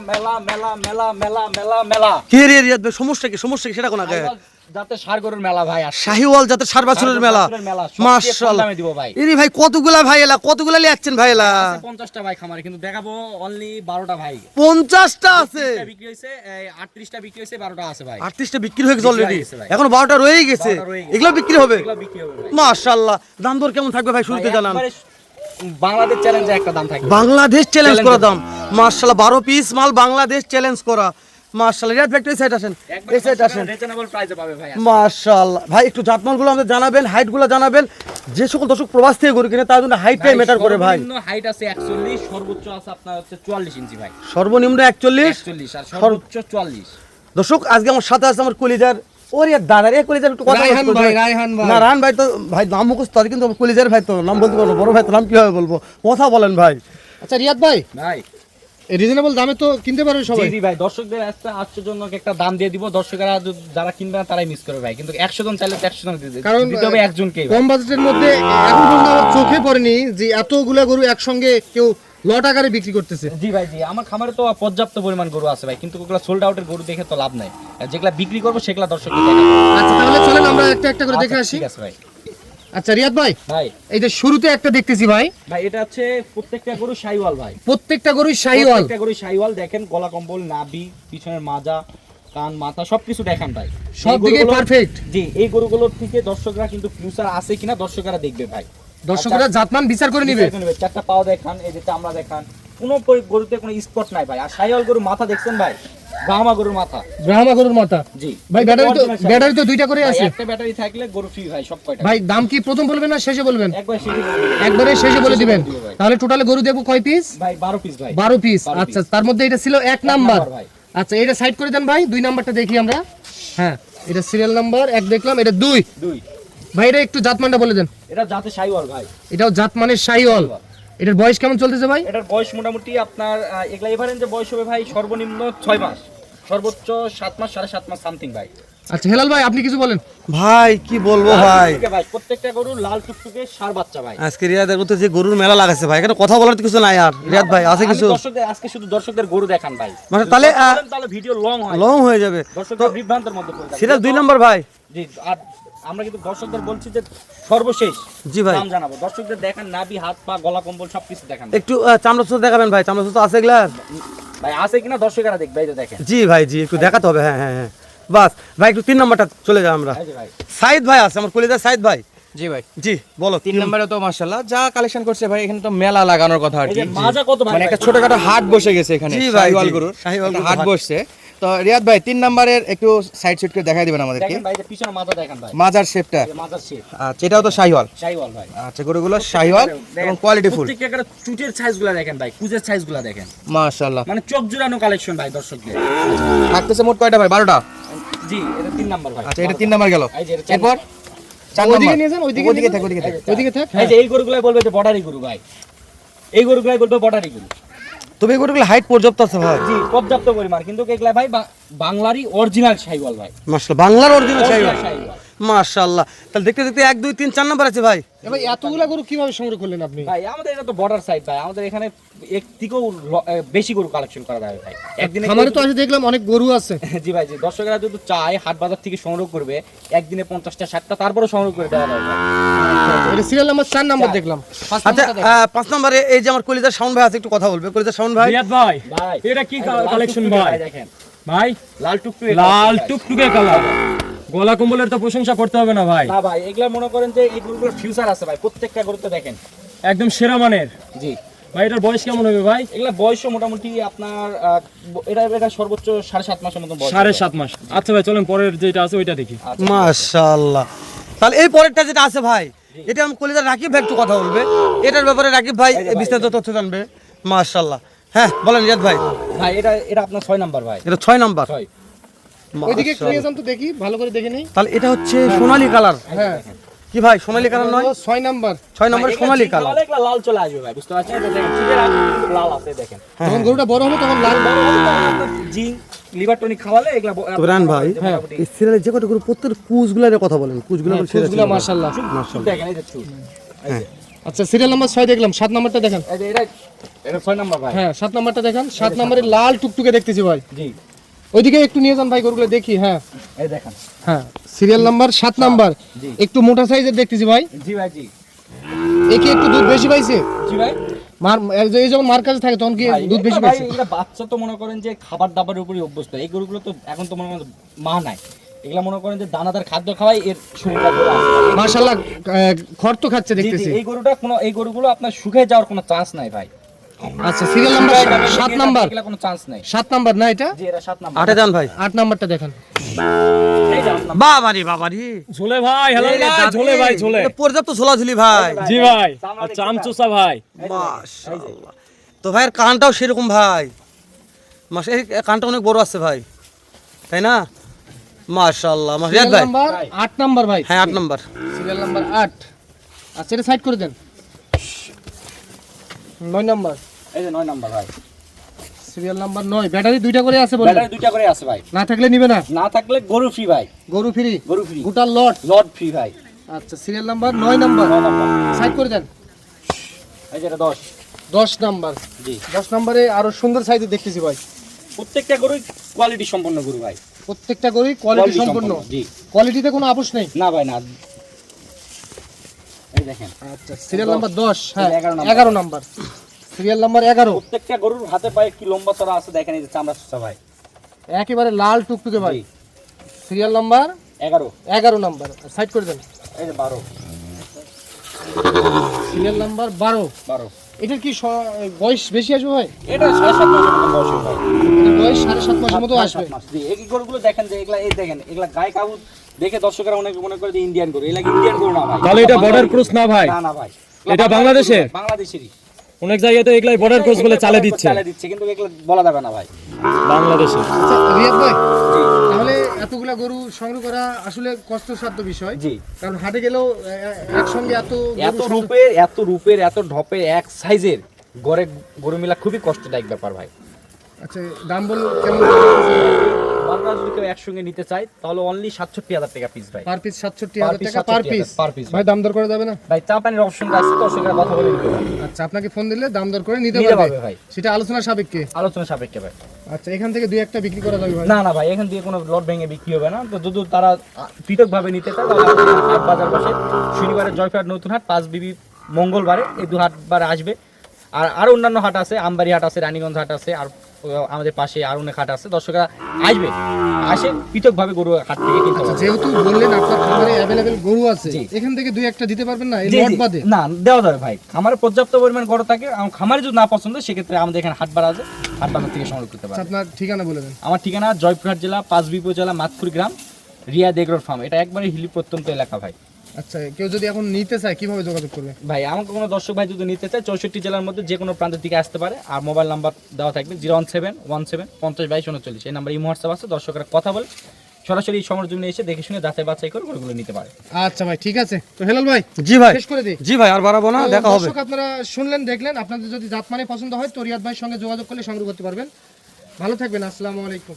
মেলা মেলা মেলা মেলা মেলা মেলা কে রে রিয়াদ ভাই, সমস্যা কি সেটা কোন আগে? যাতে ষাঁড় গরুর মেলা ভাই, শাহিওয়াল জাতের ষাঁড় বাছুরের মেলা, মাশাআল্লাহ। দিব ভাই। এরি ভাই কতগুলা ভাই এলা, কতগুলা লিয়াচ্ছেন ভাই এলা? 50টা ভাই খামারে, কিন্তু দেখাবো অনলি 12টা ভাই। 50টা আছে, বিক্রি হইছে 38টা বিক্রি হইছে, 12টা আছে ভাই। 38টা বিক্রি হয়ে গেছে অলরেডি, এখনো 12টা রয়েই গেছে। এগুলো বিক্রি হবে মাশাআল্লাহ। দাম দর কেমন থাকবে ভাই শুরুতে জানান? বাংলাদেশ চ্যালেঞ্জে একটা দাম থাকবে, বাংলাদেশ চ্যালেঞ্জ করা দাম মাশাআল্লাহ। 12 পিস মাল বাংলাদেশ চ্যালেঞ্জ করা মাশাআল্লাহ। রিয়াদ ভাই এই সাইড আসেন, এই সাইড আসেন, রিজনেবল প্রাইসে পাবে ভাই মাশাআল্লাহ। ভাই একটু জাতমানগুলো আমাদের জানাবেন, হাইটগুলো জানাবেন। যে সকল দর্শক প্রবাস থেকে গরু কিনে তার জন্য হাইটটাই ম্যাটার করে ভাই। সর্বনিম্ন হাইট আছে 41, সর্বোচ্চ আছে আপনার হচ্ছে 44 ইঞ্চি ভাই। সর্বনিম্ন 41 আর সর্বোচ্চ 44। দর্শক আজকে আমার সাথে আছে আমার কলিজার ওরে দাদার, এই কলিজার একটু কথা রায়হান ভাই, রায়হান ভাই। না রায়হান ভাই তো ভাই নাম মুখস্থ আছে, কিন্তু কলিজার ভাই তো নাম বলতে পারবো, বড় ভাই তো নাম কিভাবে বলবো, কথা বলেন ভাই। আচ্ছা রিয়াদ ভাই, ভাই রিজনেবল দামে তো কিনতে পারবে সবাই? জি ভাই, দর্শকদের একটা আশ্চর্যজনক একটা দাম দিয়ে দিব। দর্শকরা যারা কিনবে না তারাই মিস করবে ভাই, কিন্তু 100 জন চাইলে 100 জন কারণ দিতে হবে একজনকে। কম বাজেটের মধ্যে এখন পর্যন্ত আমার চোখে পড়েনি যে এতগুলা গরু একসঙ্গে কেউ লট আকারে বিক্রি করতেছে। জি ভাই, জি আমার খামারে তো পর্যাপ্ত পরিমাণ গরু আছে ভাই, কিন্তু ওগুলা সোল্ড আউটের গরু দেখে তো লাভ নাই। যেগুলা বিক্রি করবো সেগুলা দর্শকদের দেখাবো। আচ্ছা তাহলে চলেন আমরা একটা একটা করে দেখে আসি। ঠিক আছে ভাই। আচ্ছা রিয়াদ ভাই, ভাই এই যে শুরুতে একটা দেখতেছি ভাই, ভাই এটা হচ্ছে প্রত্যেকটা গরু শাহিওয়াল ভাই, প্রত্যেকটা গরুই শাহিওয়াল। প্রত্যেকটা গরু শাহিওয়াল। দেখেন গলা কম্বল, নাভি, পিছনের মাজা, কান, মাথা সবকিছু দেখেন ভাই, সব দিকে পারফেক্ট। জি এই গরুগুলোর থেকে দর্শকরা কিন্তু ফিউচার আছে কিনা দর্শকরা দেখবে ভাই, দর্শকরা জাতমান বিচার করে নিবে। চারটা পাও দেখান, এই যে চামড়া দেখান, কোনো গরুতে কোনো স্পট নাই ভাই। আর শাহিওয়াল গরু মাথা দেখছেন ভাই, ব্রাহ্মা গরুর মাথা, ব্রাহ্মা গরুর মাথা। জি ভাই ব্যাটারি তো দুইটা করে আছে, একটা ব্যাটারি থাকলে গরু ফ্রি ভাই সব কয়টা। ভাই দাম কি প্রথম বলবেন না শেষে বলবেন? একবারে শেষে বলে দিবেন। তাহলে টোটালে গরু দেবো কয় পিস? ভাই 12 পিস ভাই, 12 পিস। আচ্ছা তার মধ্যে এটা ছিল 1 নাম্বার ভাই। আচ্ছা এটা সাইড করে দেন ভাই, 2 নাম্বারটা দেখি আমরা। হ্যাঁ এটা সিরিয়াল নাম্বার 1 দেখলাম, এটা 2 ভাই। এটা একটু জাতমানটা বলে দেন। এটা জাতে শাহিওয়াল ভাই, এটাও জাতমানের শাহিওয়াল। এটার বয়স কেমন চলতেছে ভাই? এটার বয়স মোটামুটি আপনার এগুলা এভারেজে বয়স হবে ভাই সর্বনিম্ন 6 মাস, সর্বোচ্চ 7 মাস, 7.5 মাস সামথিং ভাই। আচ্ছা হেলাল ভাই আপনি কিছু বলেন। ভাই কি বলবো ভাই, ভাই প্রত্যেকটা গরু লাল টুকটুকে ষাঁড় বাচ্চা ভাই। আজকে রিয়াদের মতো যে গরুর মেলা লাগাছে ভাই, এখানে কথা বলার তো কিছু নাই। আর রিয়াদ ভাই আছে কিছু? দর্শকদের আজকে শুধু দর্শকদের গরু দেখান ভাই, মানে তাহলে ভিডিও লং হয়ে যাবে, দর্শকদের বিভ্রান্তের মধ্যে পড়ে যাবে। সেটা 2 নাম্বার ভাই। জি আর আমরা কিন্তু দর্শকদের বলছি যে সর্বশেষ জি ভাই নাম জানাবো। দর্শকদের দেখান নাভি, হাত পা, গলা কম্বল সবকিছু দেখান। একটু চামড়া সুতো দেখাবেন ভাই, চামড়া সুতো আছে এগুলা ভাই আছে কিনা দর্শকরা দেখবে, এই যে দেখেন। জি ভাই জি একটু দেখাতে হবে। হ্যাঁ হ্যাঁ হ্যাঁ বাস ভাই একটু 3 নাম্বারটা চলে যাই আমরা। ভাই সাইদ ভাই আছে আমার কলিজার, সাইদ ভাই। জি ভাই, জি বলো। 3 নম্বরে তো মাশাআল্লাহ যা কালেকশন করছে ভাই, এখানে তো মেলা লাগানোর কথা আর এই কি। যে মাজা কত ভাই, মানে একটা ছোটখাটো হাট বসে গেছে এখানে, জি ভাই, শাহিওয়াল জি। গরুর শাহিওয়াল একটা গরুর হাট হাট। বসছে। তো রিয়াদ ভাই 3 নম্বরের একটু সাইড সেট করে দেখাই দিবেন আমাদেরকে, দেখেন ভাই যে পিছনে মাজা দেখেন ভাই, মাজার শেপটা। এই মাজার শেপ। আচ্ছা এটাও তো শাহিওয়াল। শাহিওয়াল ভাই, আচ্ছা গরুগুলো শাহিওয়াল এবং কোয়ালিটি ফুল। প্রত্যেকটা চুটের সাইজগুলো দেখেন ভাই, কুজের সাইজগুলো দেখেন, মাশাআল্লাহ। মানে চোখ জুড়ানো কালেকশন ভাই দর্শকদের। থাকতেছে মোট কয়টা ভাই? 12টা। জি এটা 3 নাম্বার ভাই। আচ্ছা এটা 3 নাম্বার গেল। এই যে এটা এরপর 4 ওইদিকে নাম্বার। নিয়ে যান, ওইদিকে থাক, ওইদিকে থাক। ওইদিকে থাক। এই যে এই গরুগুলাই বলবে যে বর্ডারি গরু ভাই, এই গরুগুলাই বলবে বর্ডারি গরু। তবে এই গরুগুলো হাইট পর্যাপ্ত আছে ভাই। জি পর্যাপ্ত পরিমাণ, কিন্তু এগুলা ভাই বাংলারই অরিজিনাল শাহিওয়াল ভাই, মাশাআল্লাহ বাংলার অরিজিনাল শাহিওয়াল শাহিওয়াল। মাশাআল্লাহ। তাহলে দেখতে দেখতে 1 2 3 4 নাম্বার আছে ভাই। ভাই এতগুলা গরু কিভাবে সংগ্রহ করলেন আপনি? ভাই আমাদের এটা তো বর্ডার সাইড ভাই, আমাদের এখানে এক থেকেও বেশি গরু কালেকশন করা যাবে ভাই একদিনে। খামারে তো আসে দেখলাম অনেক গরু আছে। জি ভাই, জি দর্শকরা যদি চায় হাট বাজার থেকে সংগ্রহ করবে একদিনে 50টা 60টা, তারপরে সংগ্রহ করে দেওয়া যাবে। এটা সিরিয়াল নাম্বার 4 নাম্বার দেখলাম। আচ্ছা 5 নম্বরে এই যে আমার কলিজার শাওন ভাই আছে, একটু কথা বলবে। কলিজার শাওন ভাই। রিয়াদ ভাই ভাই এটা কি লাল কালেকশন টুকটুকে ভাই? দেখেন ভাই লাল টুকটুকে লাল টুকটুকে কালার, গলা কম্বলের তো প্রশংসা করতে হবে না ভাই, না ভাই এগুলা মনে করেন যে এই গরুগুলোর ফিউচার আছে ভাই, প্রত্যেকটা গরুতে দেখেন একদম সেরা মানের। জি ভাই এটার বয়স কেমন হবে ভাই? এগুলা বয়স মোটামুটি আপনার এটা সর্বোচ্চ 7.5 মাসের মতো বয়স। 7.5 মাস। আচ্ছা ভাই চলেন পরের যেটা আছে ওইটা দেখি। মাশাআল্লাহ। তাহলে এই পরেরটা যেটা আছে ভাই, এটা আমি কলিজার রাকিব ভাই একটু কথা বলবে, এটার ব্যাপারে রাকিব ভাই বিস্তারিত তথ্য জানবে। মাশাআল্লাহ। হ্যাঁ বলেন রিয়াদ ভাই। ভাই এটা আপনার 6 নাম্বার ভাই। এটা 6 নাম্বার। 6 ওইদিকে একটু নিয়ে যান তো দেখি, ভালো করে দেখে নেই। তাহলে এটা হচ্ছে সোনালী কালার। হ্যাঁ কি ভাই সোনালী কালার নয়? 6 নাম্বার। 6 নাম্বার সোনালী কালার। এগুলা লাল চলে আসবে ভাই, বুঝতে পারছেন? এটা দেখেন চুলের আগে কিন্তু লাল আছে দেখেন। যখন গরুটা বড় হবে তখন লাল বড় হবে। জিঙ্ক লিভার টনিক খাওয়ালে এগুলা তো রান ভাই এই সিরিয়ালের যে কত গরু প্রত্যেক কুচগুলার কথা বলেন, কুচগুলা মাশাআল্লাহ। দেখেন এই যে চুল। এই যে আচ্ছা সিরিয়াল নাম্বার 6 দেখলাম, 7 নাম্বারটা দেখেন। এই যে এটা 6 নাম্বার ভাই। হ্যাঁ 7 নাম্বারটা দেখেন, 7 নাম্বারে লাল টুকটুকে দেখতেছি ভাই। জি ওইদিকে একটু নিয়ে যান ভাই গরুগুলো দেখি। হ্যাঁ এই দেখেন। হ্যাঁ সিরিয়াল নাম্বার 7 নাম্বার, জি। একটু মোটা সাইজের দেখতেছি ভাই। জি ভাই জি। একে একটু দুধ বেশি পাইছে, জি ভাই। এই যখন মার কাছে থাকে তখন কি ভাই, দুধ বেশি এটা ভাই, পাইছে? এগুলা বাচ্চা তো মনে করেন যে খাবার দাবারের উপরই অভ্যস্ত। এই গরুগুলো তো এখন তো মনে করেন মা নাই, এগুলা মনে করেন যে দানাদার খাদ্য খাওয়াই এর শরীরটা গড়ে আছে। মাশাআল্লাহ খড় তো খাচ্ছে জি, জি, দেখতেছি। এই গরুগুলো আপনার শুকিয়ে যাওয়ার কোনো চান্স নাই ভাই। আচ্ছা সিরিয়াল নাম্বার 7 নাম্বার, এগুলা কোনো চান্স নাই। 7 নাম্বার না এটা? জি এটা 7 নাম্বার। 8-এ যান ভাই। 8 নাম্বারটা দেখেন। এই যে 8 নাম্বার। বাবারি বাবারি, ঝোলে ভাই, হেলাল ভাই, ঝোলে ভাই, ঝোলে। এটা পর্যাপ্ত ঝোলাঝুলি ভাই। জি ভাই, আর চামচুসা ভাই। মাশাআল্লাহ। তো ভাইয়ের কানটাও সেরকম ভাই, এই কানটা অনেক বড় আছে ভাই, তাই না? মাশাআল্লাহ। রিয়াদ সিরিয়াল ভাই, নাম্বার 8 নাম্বার ভাই। হ্যাঁ 8 নাম্বার। Serial number 8। আচ্ছা এটা সাইড করে দেন। 9 নাম্বার, এই যে 9 নাম্বার ভাই। Serial number 9। ব্যাটারি দুইটা করে আছে বলেন? ব্যাটারি দুইটা করে আছে ভাই। না থাকলে নিবে না? না থাকলে গরু ফ্রি ভাই। গরু ফ্রি, গরু ফ্রি। গোটার লট। লট ফ্রি ভাই। আচ্ছা serial number 9 number, 9 number. Side করে দেন। এই যে এটা 10। 10 নাম্বার। জি। 10 নাম্বারে আরো সুন্দর সাইজে দেখতেছি ভাই। প্রত্যেকটা গরুই কোয়ালিটি সম্পন্ন গরু ভাই। প্রত্যেকটা গরুই কোয়ালিটি সম্পন্ন। জি। কোয়ালিটিতে কোনো আপোষ নেই। না ভাই না। এই দেখেন। আচ্ছা সিরিয়াল নাম্বার 10। হ্যাঁ 11 নাম্বার। 11 number, serial number 11। প্রত্যেকটা গরুর হাতে পায়ে কি লম্বা চড়া আছে দেখেন, এই যে চামড়া সুসা ভাই। একেবারে লাল টুকটুকে ভাই। জি। Serial number 11। 11 নাম্বার, সাইড করে দেন। এই যে 12। Serial number 12। 12। এটার কি বয়স বেশি আসবে ভাই? এটা 7.5 মাসের মতো বয়স ভাই। এটার বয়স 7.5 মাসের মতো আসবে। 7 মাস। জি, এই গরুগুলো দেখেন যে এগুলা, এই দেখেন এগুলা গায়ে কাবু দেখে দর্শকরা অনেক মনে করে যে ইন্ডিয়ান গরু। এগুলা ইন্ডিয়ান গরু না ভাই। তাহলে এটা বর্ডার ক্রস না ভাই? না না ভাই। এটা বাংলাদেশের? বাংলাদেশেরই। অনেক জায়গায় তো এগুলাই বর্ডার ক্রস বলে চালে দিচ্ছে। চালে দিচ্ছে, কিন্তু এগুলো বলা যাবে না ভাই। বাংলাদেশে। আচ্ছা রিয়াদ ভাই, জি। তাহলে এতগুলা গরু সংগ্রহ করা আসলে কষ্টসাধ্য বিষয়। জি। কারণ হাটে গেলেও একসঙ্গে এত এত রূপের এত ঢপের এক সাইজের গরু মিলা খুবই কষ্টদায়ক ব্যাপার ভাই। আচ্ছা দাম বল কেমন? বারবার যদি কেউ একসঙ্গে নিতে চায় তাহলে অনলি 67,000 টাকা পিস ভাই। পার পিস 67,000 টাকা পার পিস। পার পিস ভাই দাম দর করা যাবে না? ভাই চা পানির অপশন আছে, দর্শকরা কথা বলে নিতে পারে। আচ্ছা আপনাকে ফোন দিলে দাম দর করে নিতে নিতে পারবে পারবে ভাই। সেটা আলোচনা সাপেক্ষে। আলোচনা সাপেক্ষে ভাই। আচ্ছা এখান থেকে দুই একটা বিক্রি করা যাবে ভাই? না না ভাই, এখান দিয়ে কোনো লট ভেঙে বিক্রি হবে না। তো যদি তারা পৃথকভাবে নিতে চায় তাহলে আমাদের হাট বাজার বসে শনিবারে জয়পুরহাট নতুন হাট, 5 বিবি মঙ্গলবারে, এই 2 হাটবারে আসবে। আর আরো অন্যান্য হাট আছে, আমবাড়ি হাট আছে, রানীগঞ্জ হাট আছে, আর আমাদের পাশে আর অনেক হাট আছে। দর্শকরা আসবে, আসে পৃথকভাবে গরু হাট থেকে কিনতে আচ্ছা পারবে। যেহেতু বললেন আপনার খামারে অ্যাভেলেবেল গরু আছে, জি। এখান থেকে দুই একটা দিতে পারবেন না এই জি, লট জি। বাদে? না দেওয়া যাবে ভাই, খামারে পর্যাপ্ত পরিমাণ গরু থাকে। খামারে যদি না পছন্দ সেক্ষেত্রে আমাদের এখানে হাট বাজার আছে, হাট বাজার থেকে সংগ্রহ করতে আচ্ছা পারবে। আপনার ঠিকানা বলে দেন। আমার ঠিকানা জয়পুরহাট জেলা 5 বি উপজেলা মাতপুর গ্রাম, রিয়াদ এগ্রোর ফার্ম। এটা একবারে হিলি প্রত্যন্ত এলাকা ভাই। আচ্ছা কেউ যদি এখন নিতে চায় কিভাবে যোগাযোগ করবে? ভাই আমাকে কোনো দর্শক ভাই যদি নিতে চায় 64 জেলার মধ্যে যে কোনো প্রান্তের দিকে আসতে পারে। আর মোবাইল নাম্বার দেওয়া থাকবে 01717502239। এই নাম্বার এই হোয়াটসঅ্যাপ আছে, দর্শকরা কথা বলে সরাসরি এই সমারজমিনে এসে দেখে শুনে যাচাই বাছাই করে গরুগুলো নিতে পারে। আচ্ছা ভাই ঠিক আছে, তো হেলাল ভাই জি ভাই, শেষ করে দিই। জি ভাই, আর বাড়াবো না, তো দেখা হবে। দর্শক আপনারা শুনলেন দেখলেন, আপনাদের যদি জাত মানে পছন্দ হয় তো রিয়াদ ভাইয়ের সঙ্গে যোগাযোগ করলে সংগ্রহ করতে পারবেন। ভালো থাকবেন, আসসালামু আলাইকুম।